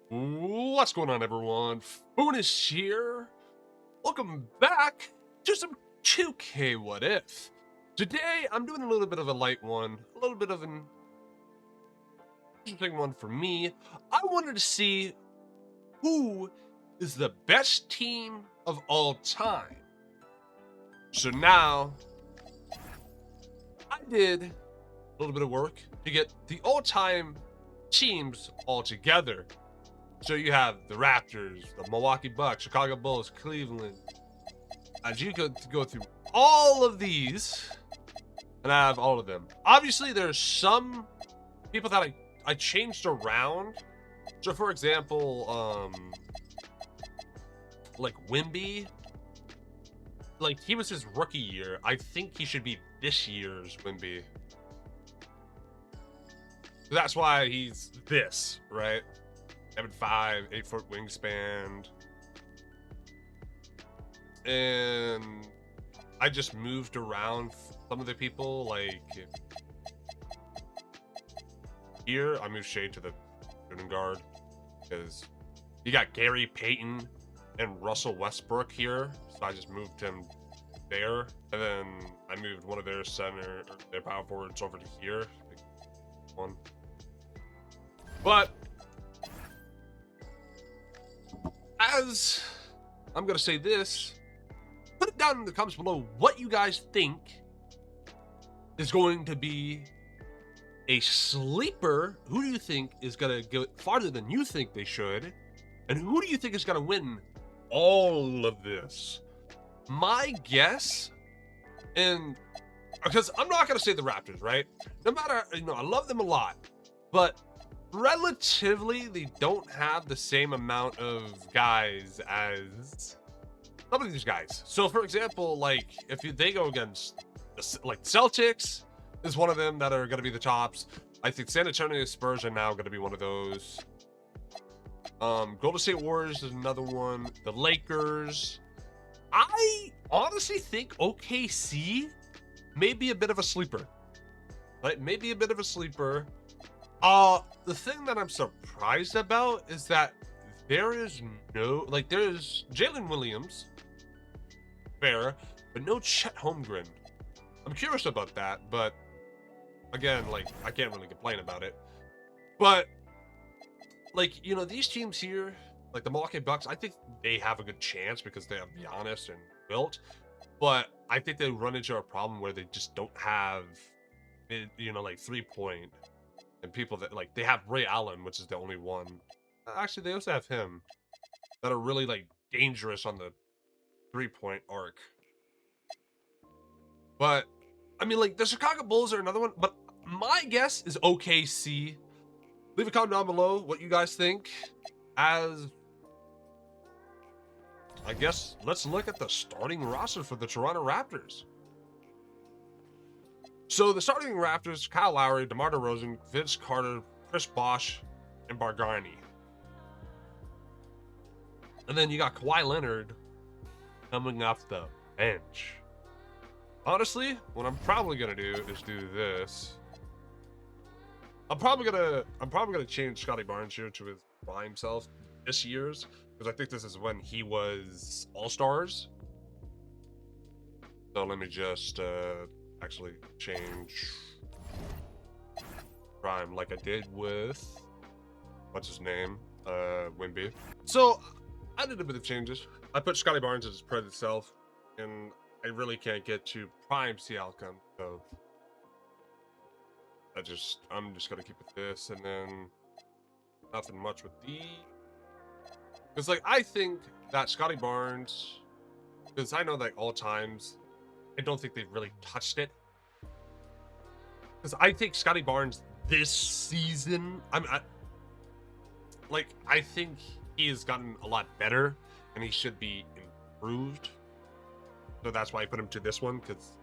What's going on, everyone? Funis here. Welcome back to some 2K What If. Today, I'm doing a little bit of a light one, a little bit of an interesting one for me. I wanted to see who is the best team of all time. So now, I did a little bit of work to get the all-time teams all together. So you have the Raptors, the Milwaukee Bucks, Chicago Bulls, Cleveland. As you could go through all of these, and I have all of them. Obviously, there's some people that I changed around. So, for example, like Wimby, like he was his rookie year. I think he should be this year's Wimby. So that's why he's this, right? 7'5", 8-foot wingspan. And I just moved around some of the people. Like here, I moved Shade to the shooting guard because you got Gary Payton and Russell Westbrook here. So I just moved him there. And then I moved one of their their power forwards over to here. One. But as I'm going to say this, put it down in the comments below what you guys think is going to be a sleeper. Who do you think is going to go farther than you think they should? And who do you think is going to win all of this? My guess, and because I'm not going to say the Raptors, right? No matter, I love them a lot, but relatively, they don't have the same amount of guys as some of these guys. So, for example, like if they go against like Celtics is one of them that are going to be the tops. I think San Antonio Spurs are now going to be one of those. Golden State Warriors is another one. The Lakers. I honestly think OKC may be a bit of a sleeper. Right? Maybe a bit of a sleeper. The thing that I'm surprised about is that there's Jalen Williams, fair, but no Chet Holmgren. I'm curious about that, but again, like, I can't really complain about it. But, like, these teams here, like the Milwaukee Bucks, I think they have a good chance because they have Giannis and Wilt, but I think they run into a problem where they just don't have, like 3-point. And people that they have Ray Allen, which is the only one. Actually, they also have him that are really like dangerous on the 3-point arc. But I mean, like the Chicago Bulls are another one. But my guess is OKC. Leave a comment down below what you guys think. As I guess, let's look at the starting roster for the Toronto Raptors. So the starting Raptors: Kyle Lowry, DeMar DeRozan, Vince Carter, Chris Bosh, and Bargnani. And then you got Kawhi Leonard coming off the bench. Honestly, what I'm probably gonna do is do this. I'm probably gonna change Scotty Barnes here to his prime self this year's, because I think this is when he was All-Stars. So let me just actually change prime like I did with what's his name, Wimby. So I did a bit of changes. I put Scotty Barnes as his present self, and I really can't get to prime Siakam, so I'm just gonna keep it this, and then nothing much with the. Because like I think that Scotty Barnes, because I know that all times, I don't think they've really touched it. Because I think Scotty Barnes this season, I think he has gotten a lot better, and he should be improved. So that's why I put him to this one, because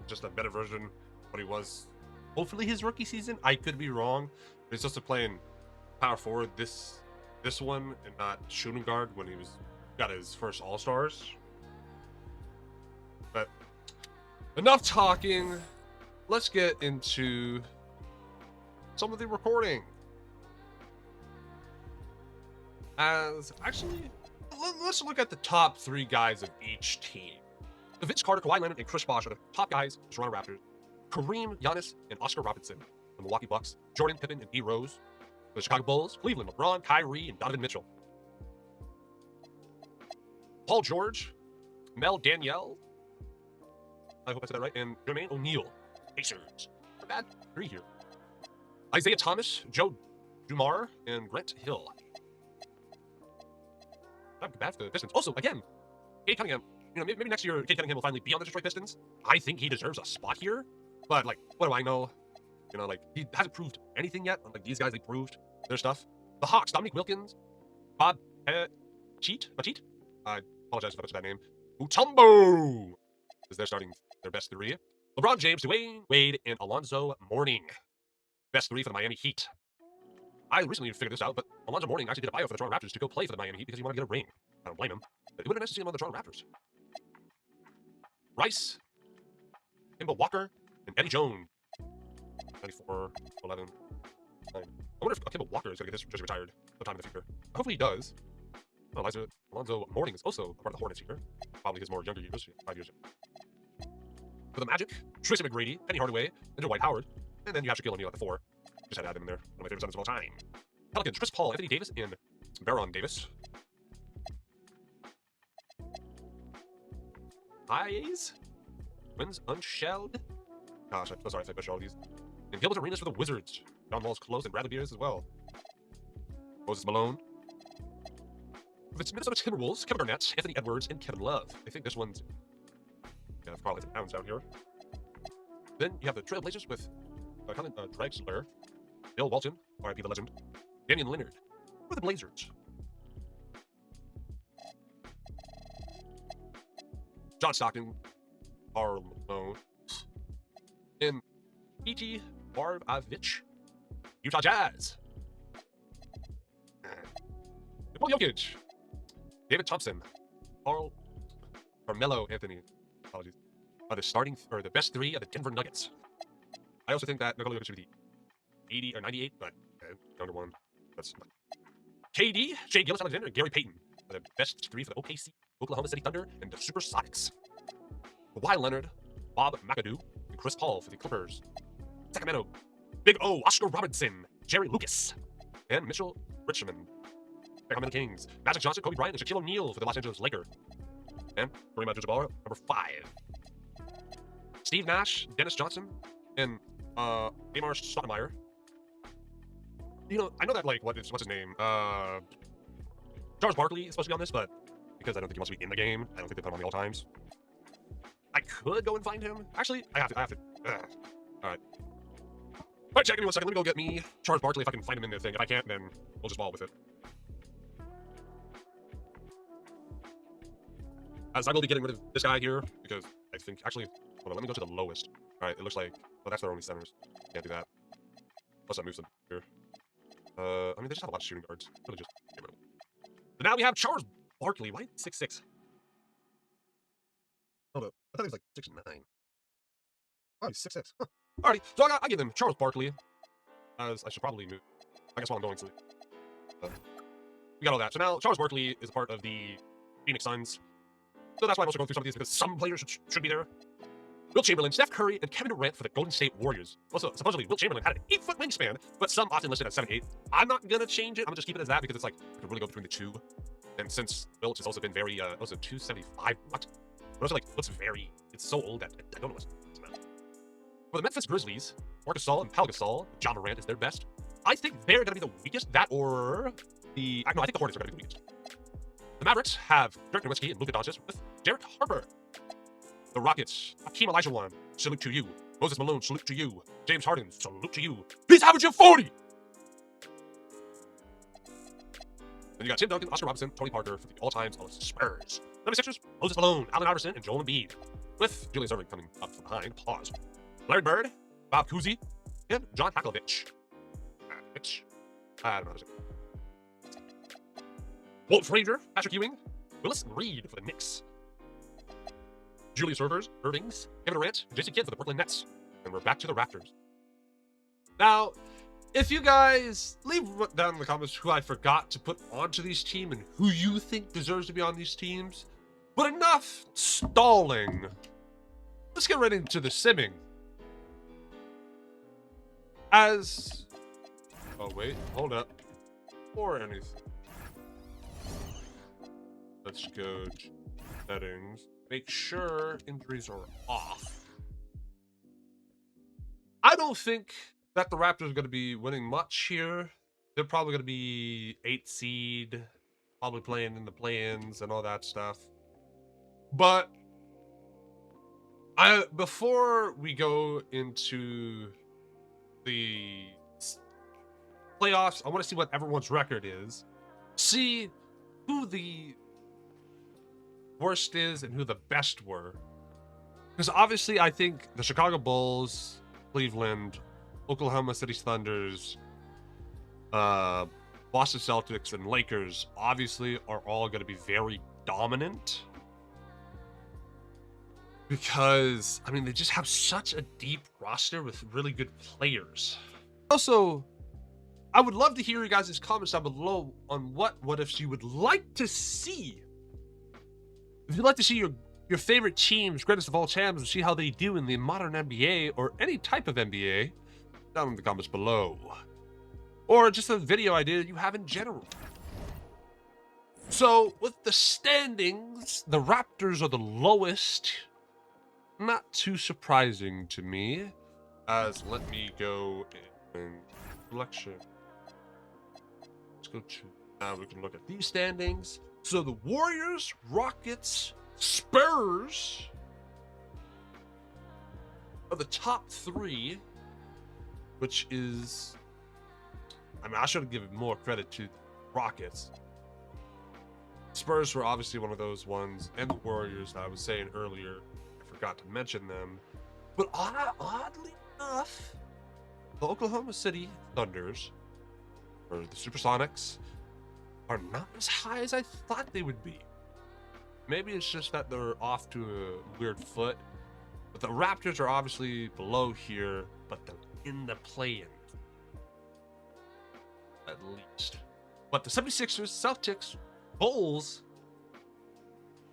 just a better version of what he was. Hopefully his rookie season. I could be wrong, but he's also playing power forward this one and not shooting guard when he got his first All-Stars. But enough talking. Let's get into some of the recording. As actually, let's look at the top 3 guys of each team. Vince Carter, Kawhi Leonard, and Chris Bosh are the top guys of the Toronto Raptors. Kareem, Giannis, and Oscar Robertson, the Milwaukee Bucks. Jordan, Pippen, and D Rose, the Chicago Bulls. Cleveland, LeBron, Kyrie, and Donovan Mitchell. Paul George, Mel Danielle, I hope I said that right, and Jermaine O'Neal, Pacers. A bad 3 here. Isaiah Thomas, Joe Dumars, and Grant Hill. Not bad for the Pistons. Also, again, Cade Cunningham. Maybe next year Cade Cunningham will finally be on the Detroit Pistons. I think he deserves a spot here. But, like, what do I know? He hasn't proved anything yet. Like, these guys, they proved their stuff. The Hawks, Dominique Wilkins, Bob Cheat? I apologize if I butchered that name. Mutombo is their best 3. LeBron James, Dwayne Wade, and Alonzo Mourning. Best 3 for the Miami Heat. I recently figured this out, but Alonzo Mourning actually did a bio for the Toronto Raptors to go play for the Miami Heat because he wanted to get a ring. I don't blame him. But it would have been nice to see him on the Toronto Raptors. Rice, Kemba Walker, and Eddie Jones. 94, 11, 9. I wonder if Kemba Walker is going to get his jersey retired sometime in the future. Hopefully he does. Alonzo Mourning is also a part of the Hornets here. Probably his more younger years, 5 years. For the Magic, Tracy McGrady, Penny Hardaway, and Dwight Howard. And then you have Shaquille O'Neal at the 4. Just had to add him in there. One of my favorite Suns of all time. Pelicans, Chris Paul, Anthony Davis, and Baron Davis. Eyes, Wins Unshelled. Gosh, I'm so sorry if I butchered all these. And Gilbert Arenas for the Wizards. John Wall's close and Bradley Beers as well. Moses Malone. For the Minnesota Timberwolves, Kevin Garnett, Anthony Edwards, and Kevin Love. I think this one's Karl Anthony Towns down here. Then you have the Trailblazers with Colin Draxler, Bill Walton, RIP the legend, Damian Lillard for the Blazers. John Stockton, Karl Malone, and E.T. Barbavich, Utah Jazz. Nikola Jokic, David Thompson, Carmelo Anthony, apologies, are the best 3 of the Denver Nuggets. I also think that Nikola Jokic should be the 80 or 98, but younger one. That's not. KD, Shai Gilgeous-Alexander, and Gary Payton are the best 3 for the OKC, Oklahoma City Thunder, and the Supersonics. Kawhi Leonard, Bob McAdoo, and Chris Paul for the Clippers. Sacramento, Big O, Oscar Robertson, Jerry Lucas, and Mitchell Richmond. Sacramento Kings, Magic Johnson, Kobe Bryant, and Shaquille O'Neal for the Los Angeles Lakers. And Kareem Abdul-Jabbar, number 5. Steve Nash, Dennis Johnson, and Amar Stoudemire. I know that, like, what's his name? Charles Barkley is supposed to be on this, but because I don't think he wants to be in the game, I don't think they put him on the all times. I could go and find him. Actually, I have to. Alright. Alright, check, give me 1 second. Let me go get me Charles Barkley if I can find him in the thing. If I can't, then we'll just ball with it. As I will be getting rid of this guy here, because I think, actually, hold on, let me go to the lowest. Alright, it looks like, well, that's their only centers. Can't do that. Plus that moves them here. I mean, they just have a lot of shooting guards. Really just get rid of them. So now we have Charles Barkley. Why 6'6"? Hold up. I thought he was like 6'9". Oh, he's 6'6". Huh. Alrighty, so I give them Charles Barkley. As I should probably move. I guess while I'm going to. We got all that. So now Charles Barkley is a part of the Phoenix Suns. So that's why I'm also going through some of these, because some players should be there. Wilt Chamberlain, Steph Curry, and Kevin Durant for the Golden State Warriors. Also, supposedly, Wilt Chamberlain had an 8-foot wingspan, but some often listed at 7'8". I'm not going to change it. I'm going to just keep it as that because it's like, I could really go between the two. And since Wilt has also been very, also 275, what? But also, like, it's so old that I don't know what's about. For the Memphis Grizzlies, Marc Gasol and Pau Gasol, John Morant is their best. I think they're going to be the weakest. That or the... No, I think the Hornets are going to be the weakest. The Mavericks have Dirk Nowitzki and Luka Doncic with Derek Harper. The Rockets, Hakeem Olajuwon, salute to you. Moses Malone, salute to you. James Harden, salute to you. He's averaging 40! Then you got Tim Duncan, Oscar Robertson, Tony Parker for the all-times on the Spurs. 76ers, Moses Malone, Allen Iverson, and Joel Embiid. With Julius Erving coming up from behind. Pause. Larry Bird, Bob Cousy, and John Hakovich. I don't know how to say it. Walt Frazier, Patrick Ewing, Willis Reed for the Knicks. Julius Irvings, Kevin Durant, and Jason Kidd for the Brooklyn Nets. And we're back to the Raptors. Now, if you guys leave down in the comments who I forgot to put onto these teams and who you think deserves to be on these teams. But enough stalling. Let's get right into the simming. Oh wait, hold up. Or anything. Let's go to settings. Make sure injuries are off. I don't think that the Raptors are going to be winning much here. They're probably going to be 8 seed, probably playing in the play-ins and all that stuff. But before we go into the playoffs, I want to see what everyone's record is. See who the worst is and who the best were. Because obviously I think the Chicago Bulls, Cleveland, Oklahoma City Thunders, Boston Celtics, and Lakers obviously are all going to be very dominant. Because, I mean, they just have such a deep roster with really good players. Also, I would love to hear you guys' comments down below on what ifs you would like to see. If you'd like to see your favorite teams, greatest of all times, and see how they do in the modern NBA or any type of NBA, down in the comments below. Or just a video idea you have in general. So, with the standings, the Raptors are the lowest. Not too surprising to me. Let me go in selection. Let's go to, now we can look at these standings. So the Warriors, Rockets, Spurs are the top 3, which is, I mean, I should have given more credit to Rockets. Spurs were obviously one of those ones, and the Warriors that I was saying earlier. I forgot to mention them. But oddly enough, the Oklahoma City Thunders, or the Supersonics, are not as high as I thought they would be. Maybe it's just that they're off to a weird foot. But the Raptors are obviously below here, but they're in the play-in. At least. But the 76ers, Celtics, Bulls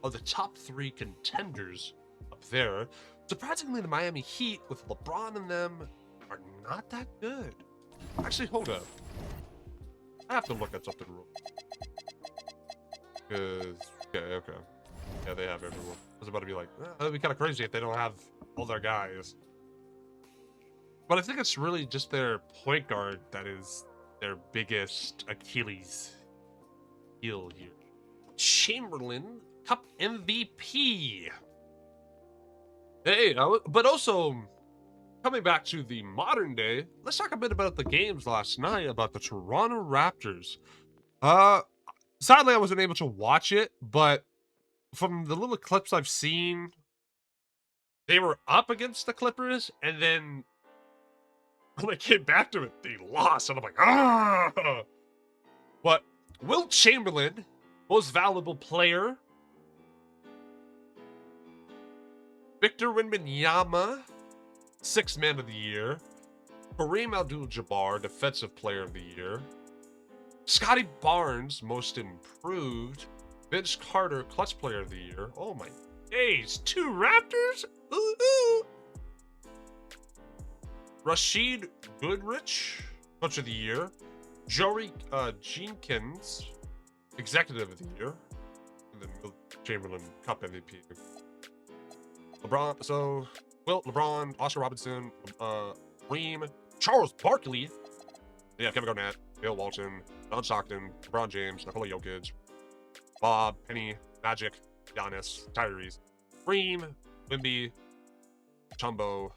are the top 3 contenders up there. Surprisingly, the Miami Heat, with LeBron in them, are not that good. Actually, hold up. I have to look at something real quick. Because, okay. Yeah, they have everyone. I was about to be like, that'd be kind of crazy if they don't have all their guys. But I think it's really just their point guard that is their biggest Achilles heel here. Chamberlain, Cup MVP. Hey, but also, coming back to the modern day, let's talk a bit about the games last night, about the Toronto Raptors. Sadly, I wasn't able to watch it, but from the little clips I've seen, they were up against the Clippers, and then when I came back to it, they lost, and I'm like, ah! But Wilt Chamberlain, most valuable player. Victor Wembanyama, 6th man of the year. Kareem Abdul-Jabbar, defensive player of the year. Scotty Barnes, most improved. Vince Carter, clutch player of the year. Oh my days, 2 Raptors? Ooh. Rashid Goodrich, coach of the year. Joey Jenkins, executive of the year. And then Wilt Chamberlain, Cup MVP. LeBron, Oscar Robinson, Reem, Charles Barkley, Kevin Garnett, Bill Walton, Don Stockton, LeBron James, Nikola Jokic, Bob, Penny, Magic, Giannis, Tyrese, Reem, Wimby, Chumbo,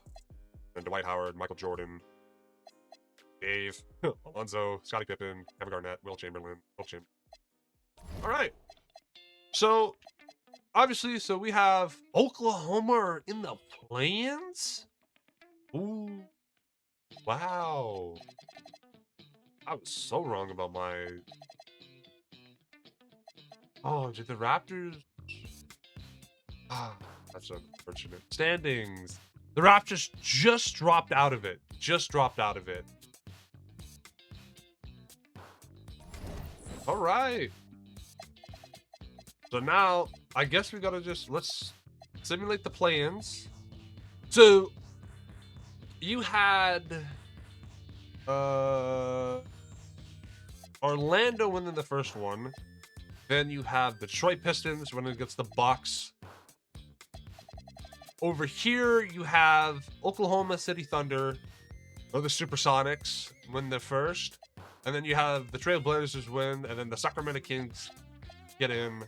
and Dwight Howard, Michael Jordan, Dave, Alonzo, Scottie Pippen, Kevin Garnett, Wilt Chamberlain. All right. So, obviously, we have Oklahoma in the play-ins? Ooh. Wow. I was so wrong about my... Oh, did the Raptors... That's unfortunate. Standings. The Raptors just dropped out of it. All right. So now, I guess we gotta let's simulate the plans. So, you had Orlando winning the first one. Then you have the Detroit Pistons winning against the Bucks. Over here, you have Oklahoma City Thunder or the Supersonics win the first. And then you have the Trail Blazers win, and then the Sacramento Kings get in.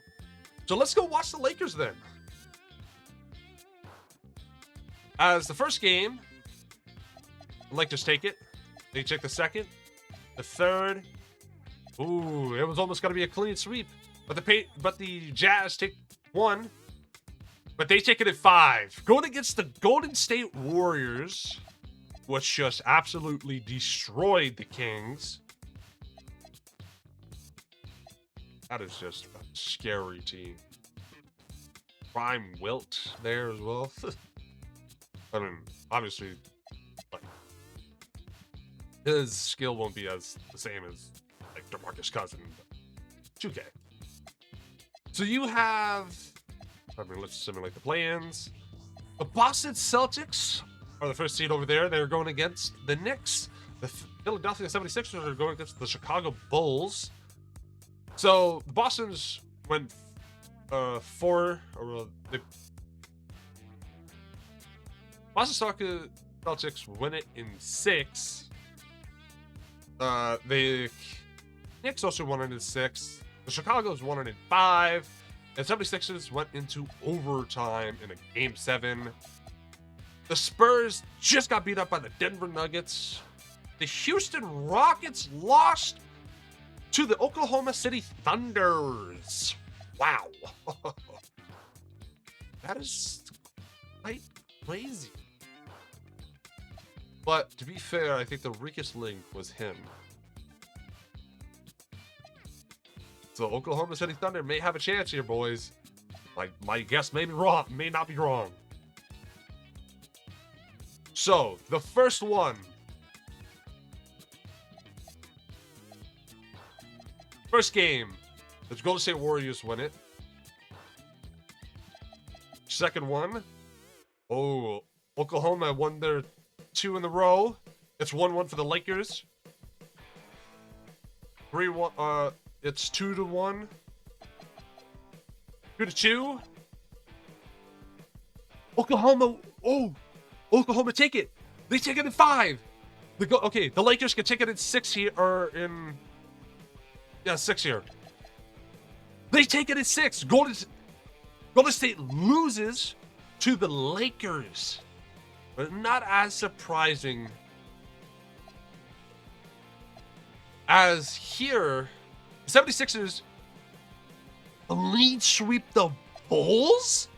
So let's go watch the Lakers then. As the first game, the Lakers take it. They take the second, the third. Ooh, it was almost going to be a clean sweep. But the Jazz take one, but they take it at 5. Going against the Golden State Warriors, which just absolutely destroyed the Kings. That is just a scary team. Prime Wilt there as well. I mean, obviously, like, his skill won't be as the same as like DeMarcus Cousins. 2K. So you have, I mean, let's simulate the plans. The Boston Celtics are the first seed over there. They're going against the Knicks. The Philadelphia 76ers are going against the Chicago Bulls. So the Boston's went 4, or the Boston Celtics win it in 6. The Knicks also won it in 6. The Chicago's won it in 5. And 76ers went into overtime in a Game 7. The Spurs just got beat up by the Denver Nuggets. The Houston Rockets lost to the Oklahoma City Thunders. Wow. That is quite crazy. But to be fair, I think the weakest link was him. So Oklahoma City Thunder may have a chance here, boys. My guess may be wrong, may not be wrong. So the first one. First game, the Golden State Warriors win it. Second one, oh, Oklahoma won their 2 in a row. It's 1-1 for the Lakers. 3-1. It's 2-1. 2-2. Oklahoma. Oh, Oklahoma take it. They take it in 5. Okay, the Lakers can take it in 6 here, or in. Yeah, 6 here. They take it at 6. Golden State loses to the Lakers. But not as surprising as here. The 76ers lead sweep the Bulls?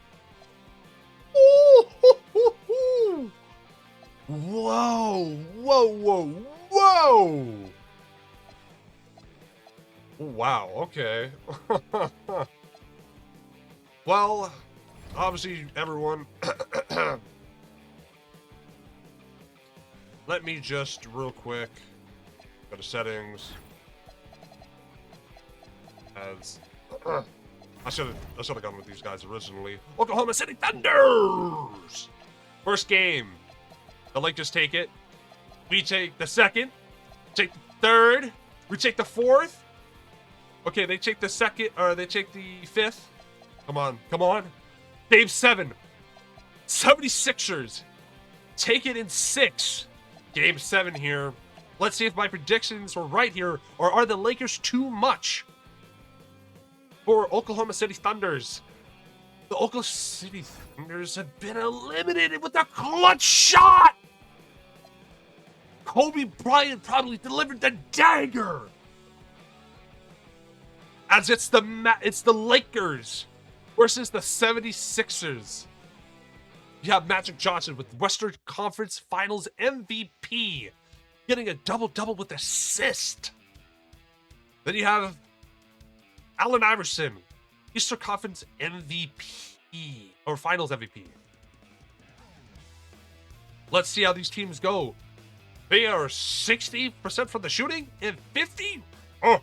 Ooh, whoa, whoa, whoa, whoa. Wow, okay. Well, obviously, everyone, let me just real quick go to settings. As I should have gone with these guys originally. Oklahoma City Thunders. First game, the Lakers take it. We take the second. Take the third. We take the fourth. Okay, they take the second, or they take the 5th. Come on, come on. Game 7. 76ers take it in 6. Game 7 here. Let's see if my predictions were right here, or are the Lakers too much for Oklahoma City Thunders? The Oklahoma City Thunders have been eliminated with a clutch shot. Kobe Bryant probably delivered the dagger. As it's the Lakers versus the 76ers. You have Magic Johnson with Western Conference Finals MVP, getting a double-double with assist. Then you have Allen Iverson, Eastern Conference MVP, or Finals MVP. Let's see how these teams go. They are 60% from the shooting and 50? Oh.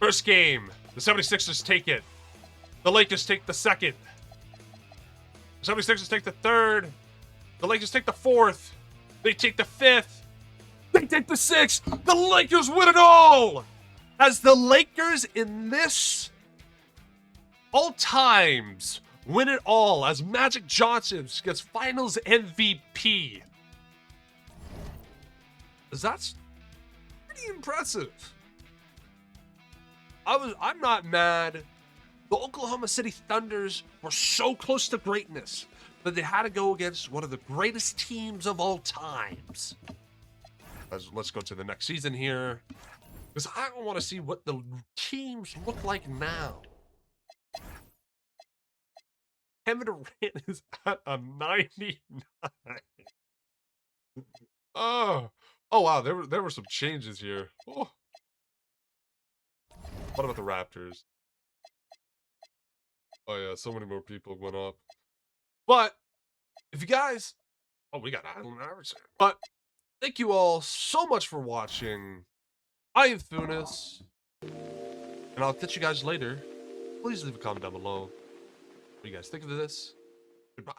First game, the 76ers take it. The Lakers take the second. The 76ers take the third. The Lakers take the fourth. They take the fifth. They take the sixth. The Lakers win it all. As the Lakers in this all times win it all as Magic Johnson gets Finals MVP. That's pretty impressive. I'm not mad. The Oklahoma City Thunders were so close to greatness, but they had to go against one of the greatest teams of all times. Let's go to the next season here, because I want to see what the teams look like now. Kevin Durant is at a 99. Oh wow, there were some changes here. Oh. What about the Raptors? Oh yeah, so many more people went up. But if you guys, we got Allen Iverson. But thank you all so much for watching. I am Funis, and I'll catch you guys later. Please leave a comment down below. What do you guys think of this? Goodbye.